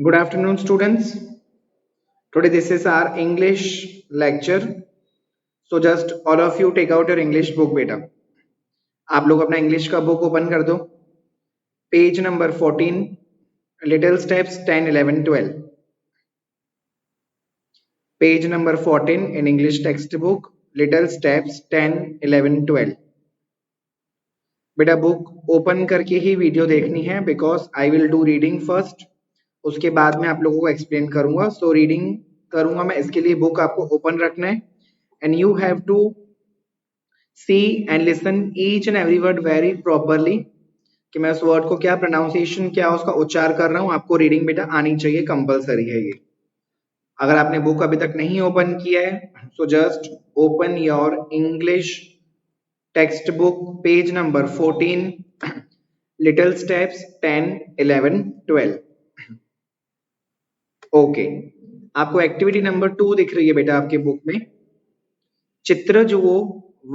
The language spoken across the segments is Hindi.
Good afternoon, students. Today, this is our English lecture. So, just all of you take out your English book, beta. आप लोग अपना इंग्लिश का बुक ओपन कर दो. Page number 14, little steps 10, 11, 12. Page number 14 in English textbook, little steps 10, 11, 12. बेटा बुक ओपन करके ही वीडियो देखनी है because I will do reading first. उसके बाद मैं आप लोगों को एक्सप्लेन करूंगा. सो रीडिंग करूंगा मैं, इसके लिए बुक आपको ओपन रखना है and you have to see and listen each and every word very properly कि मैं उस वर्ड को क्या प्रोनाउंसिएशन क्या उसका उच्चार कर रहा हूँ. आपको रीडिंग बेटा आनी चाहिए, कंपलसरी है ये. अगर आपने बुक अभी तक नहीं ओपन किया है so just open your English text book page number 14, little steps 10, 11, 12. Okay, आपको एक्टिविटी नंबर 2 दिख रही है बेटा आपके बुक में. चित्र जुओ,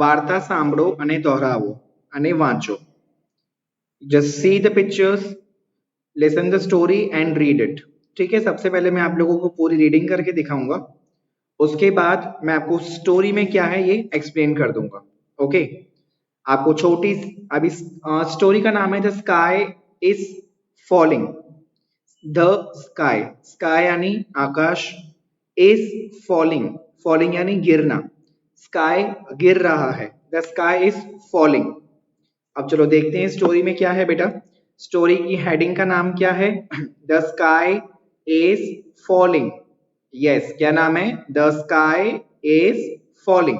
वार्ता सांभळो અને दोहरावो અને વાંચો. Just see the pictures, listen the story and read it. ठीक है, सबसे पहले मैं आप लोगों को पूरी रीडिंग करके दिखाऊंगा. उसके बाद मैं आपको स्टोरी में क्या है ये एक्सप्लेन कर दूंगा. ओके, आपको छोटी अभी स्टोरी का नाम है the sky is falling. The sky, sky यानी आकाश, इज फॉलिंग, फॉलिंग यानी गिरना. स्काई गिर रहा है, द स्काई इज फॉलिंग. अब चलो देखते हैं स्टोरी में क्या है बेटा. स्टोरी की हेडिंग का नाम क्या है? The sky is falling. Yes, क्या नाम है? The sky is falling.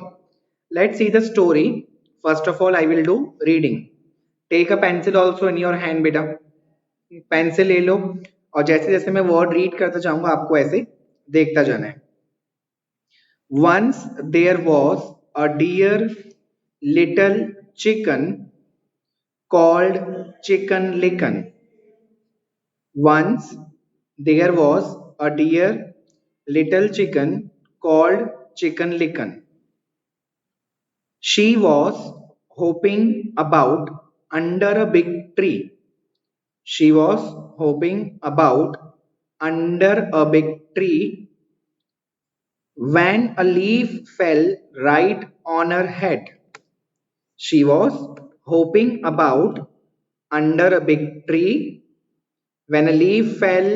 Let's see the story. First of all I will do reading. Take a pencil also in your hand बेटा. पेंसिल ले लो और जैसे जैसे मैं वर्ड रीड करता जाऊंगा आपको ऐसे देखता जाना है. Once there was a dear little chicken called Chicken Licken. Once there was a dear little chicken called Chicken Licken. She was hopping about under a big tree. She was hopping about under a big tree when a leaf fell right on her head. She was hopping about under a big tree when a leaf fell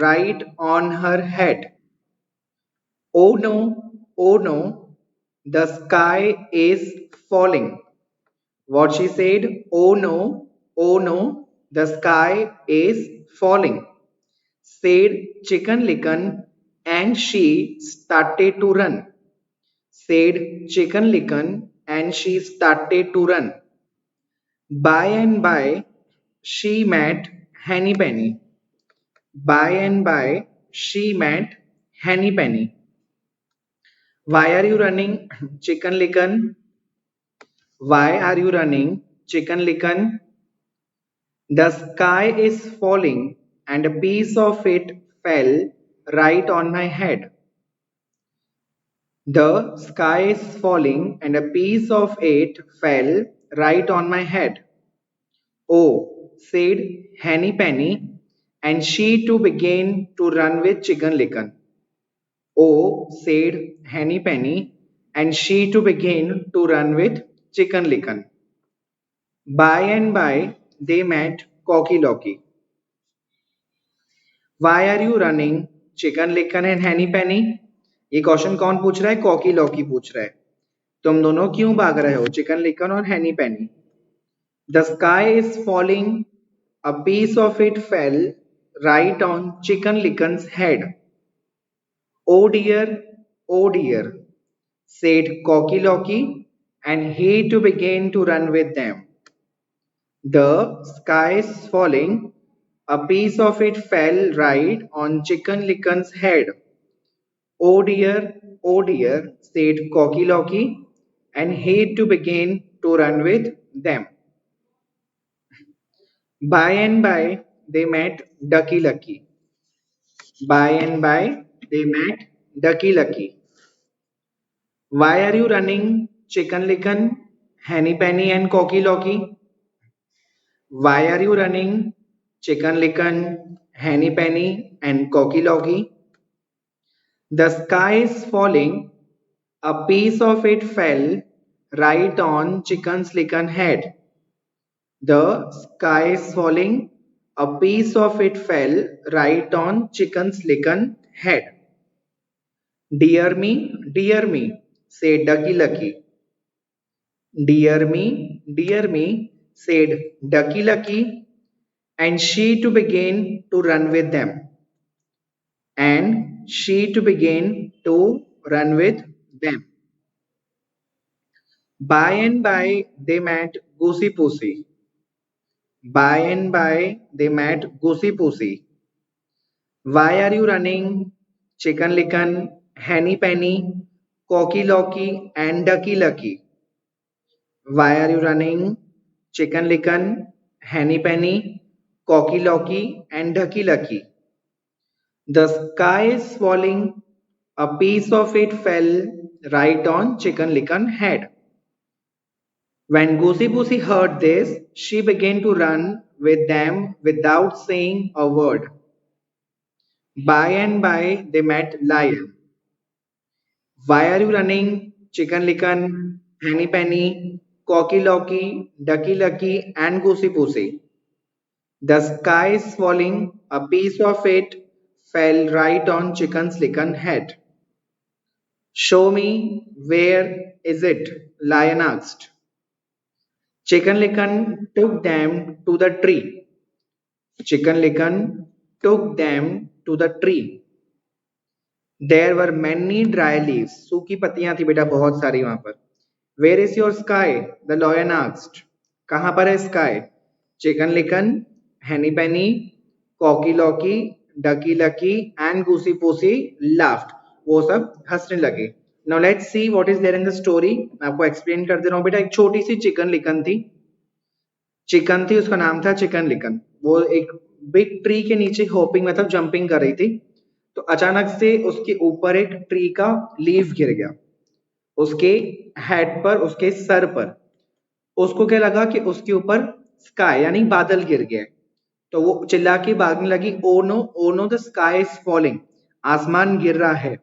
right on her head. Oh no, oh no, the sky is falling. What she said, oh no, the sky is falling, said Chicken Licken, and she started to run. Said Chicken Licken, and she started to run. By and by, she met Henny Penny. By and by, she met Henny Penny. Why are you running, Chicken Licken? Why are you running, Chicken Licken? The sky is falling, and a piece of it fell right on my head. The sky is falling, and a piece of it fell right on my head. Oh, said Henny Penny, and she too began to run with Chicken Licken. Oh, said Henny Penny, and she too began to run with Chicken Licken. By and by, they met Cocky Locky. Why are you running, Chicken Licken and Henny Penny? ये क्वेश्चन कौन पूछ रहा है? कॉकी लॉकी पूछ रहा है. तुम दोनों क्यों भाग रहे हो, चिकन लिकन और हैनी पेनी? The sky is falling. A piece of it fell right on Chicken Licken's head. Oh dear, said Cocky Locky, and he too began to run with them. The sky is falling. A piece of it fell right on Chicken Licken's head. Oh dear, said Cocky Locky, and he too began to run with them. By and by, they met Ducky Lucky. By and by, they met Ducky Lucky. Why are you running, Chicken Licken, Henny Penny, and Cocky Locky? Why are you running, Chicken Licken, Henny Penny, and Cocky Locky. The sky is falling. A piece of it fell right on Chicken Licken's head. The sky is falling. A piece of it fell right on Chicken Licken's head. Dear me, said Ducky Lucky. Dear me, said Ducky Lucky, and she to begin to run with them. And she to begin to run with them. By and by they met Goosey Poosey. By and by they met Goosey Poosey. Why are you running? Chicken Licken, Henny Penny, Cocky Locky, and Ducky Lucky. Why are you running? Chicken Licken, Henny Penny, Cocky Locky, and Ducky Lucky. The sky is falling. A piece of it fell right on Chicken Licken's head. When Goosey Poosey heard this, she began to run with them without saying a word. By and by they met Lion. Why are you running? Chicken Licken, Henny Penny, Cocky Locky, Ducky Lucky, and Goosey Poosey. The sky is falling. A piece of it fell right on Chicken Licken's head. Show me, where is it? Lion asked. Chicken Licken took them to the tree. Chicken Licken took them to the tree. There were many dry leaves. सूखी पत्तियां थी बेटा बहुत सारी वहां पर. Where is your sky? The lion asked. कहाँ पर है sky? Chicken Licken, Henny Penny, Cocky Locky, Ducky Lucky and Goosey Poosey laughed. वो सब हंसने लगे. Now let's see what is there in the story. मैं आपको explain कर दे रहा हूँ बेटा. एक छोटी सी चिकन लिकन थी. चिकन थी, उसका नाम था चिकन लिकन. वो एक बिग ट्री के नीचे होपिंग मतलब जंपिंग कर रही थी. तो अचानक से उसके ऊपर एक ट्री का लीफ गिर गया उसके हेड पर, उसके सर पर. उसको क्या लगा कि उसके ऊपर स्काई यानी बादल गिर गए. तो वो चिल्ला के भागने लगी. Oh know the sky is falling. आसमान गिर रहा है.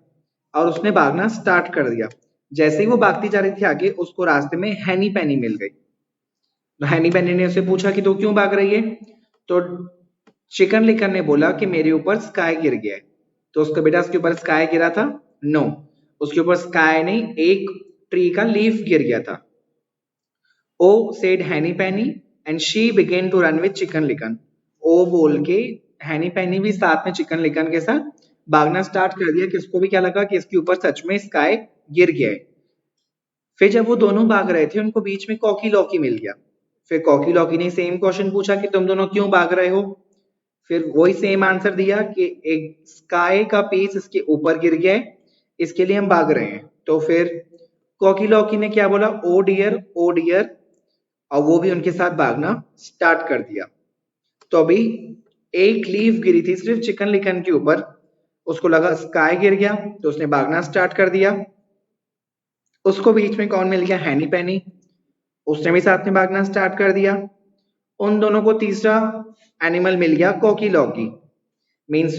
और उसने भागना स्टार्ट कर दिया. जैसे ही वो भागती जा रही थी आगे, उसको रास्ते में हैनी पैनी मिल गई. तो हैनी पैनी ने उसे पूछा कि तू क्यों भाग रही है. तो चिकन लिकन ने बोला कि मेरे ऊपर स्काई गिर गया है. तो उसका बेटा उसके ऊपर स्काई गिरा था? नो, उसके ऊपर स्काई नहीं, एक ट्री का लीफ गिर गया था. ओ said Henny Penny and she began to run with Chicken Licken. Oh बोल के हैनी पैनी भी साथ में चिकन लिकन के साथ भागना स्टार्ट कर दिया कि उसको भी क्या लगा कि इसके ऊपर सच में स्काई गिर गया है. फिर जब वो दोनों भाग रहे थे, उनको बीच में कॉकी लॉकी मिल गया. फिर कॉकी लॉकी ने सेम क्वेश्चन पूछा कि तुम दोनों क्यों भाग रहे हो. फिर वही सेम आंसर दिया कि एक स्काई का पीस इसके ऊपर गिर गया है, इसके लिए हम भाग रहे हैं. तो फिर कॉकी लॉकी ने क्या बोला? ओ डियर, और वो भी उनके साथ भागना स्टार्ट कर दिया. तो अभी एक लीफ गिरी थी सिर्फ चिकन लिकन के ऊपर, उसको लगा स्काई गिर गया तो उसने भागना स्टार्ट कर दिया. उसको बीच में कौन मिल गया? हैनी पैनी. उसने भी साथ में भागना स्टार्ट कर दिया. उन दोनों को तीसरा एनिमल मिल गया कॉकी लॉकी. मींस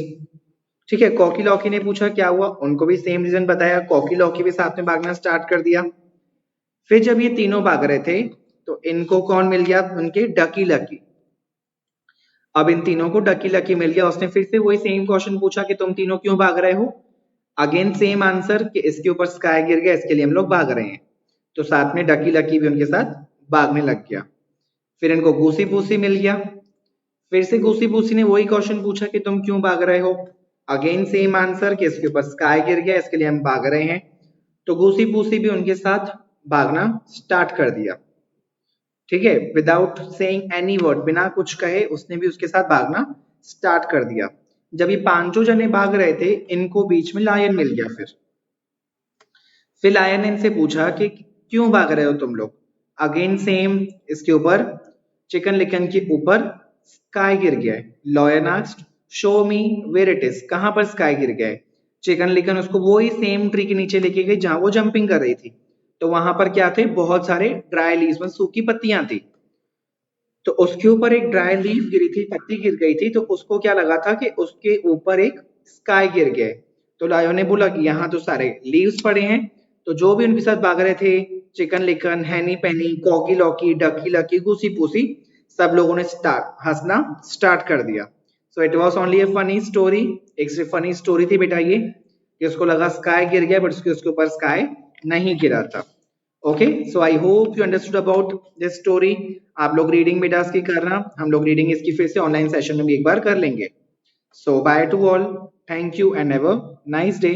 ठीक है, कॉकी लॉकी ने पूछा क्या हुआ, उनको भी सेम रीजन बताया. कॉकी लॉकी भी साथ में भागना स्टार्ट कर दिया. फिर जब ये तीनों भाग रहे थे तो इनको कौन मिल गया? उनके डकी लकी. अब इन तीनों को डकी लकी मिल गया. उसने फिर से वही सेम क्वेश्चन पूछा कि तुम तीनों क्यों भाग रहे हो. अगेन सेम आंसर कि इसके ऊपर स्काई गिर गया, इसके लिए हम लोग भाग रहे हैं. तो साथ में डकी लकी भी उनके साथ भागने लग गया. फिर इनको गूसी पूसी मिल गया. फिर से गूसी पूसी ने वही क्वेश्चन पूछा कि तुम क्यों भाग रहे हो. अगेन सेम आंसर कि इसके ऊपर स्काई गिर गया, इसके लिए हम भाग रहे हैं. तो गूसी पूसी भी उनके साथ भागना स्टार्ट कर दिया. ठीक है, विदाउट सेइंग एनी वर्ड, बिना कुछ कहे उसने भी उसके साथ भागना स्टार्ट कर दिया. जब ये पांचों जने भाग रहे थे, इनको बीच में लायन मिल गया. फिर लायन ने इनसे पूछा कि क्यों भाग रहे हो तुम लोग. अगेन सेम, इसके ऊपर चिकन लिकन के ऊपर स्काई गिर गया है. Lion asked show me where it is. कहां पर स्काई गिर गया है. चिकन लिकन उसको वही सेम ट्री के नीचे लेके गई जहां वो जंपिंग कर रही थी. तो वहां पर क्या थे? बहुत सारे ड्राई लीव्स, सूखी पत्तियां थी. तो उसके ऊपर एक ड्राई लीफ गिरी थी, पत्ती गिर गई थी, तो उसको क्या लगा था कि उसके ऊपर एक स्काई गिर गया है। तो लायन ने बोला कि यहाँ तो सारे लीव्स पड़े हैं। तो जो भी उनके साथ भाग रहे थे, चिकन लिकन, हैनी पैनी, कॉकी लॉकी, डकी लकी, घूसी पूसी, सब लोगों ने हंसना स्टार्ट कर दिया। So it was only A funny story. एक सिर्फ फनी स्टोरी थी बेटा ये, कि उसको लगा स्काई गिर गया, बट उसके ऊपर स्काई नहीं गिरा था। Okay, so I hope you understood about this story. आप लोग रीडिंग बेटा इसकी करना, हम लोग रीडिंग इसकी फिर से ऑनलाइन सेशन में भी एक बार कर लेंगे। So bye to all, thank you and have a nice day.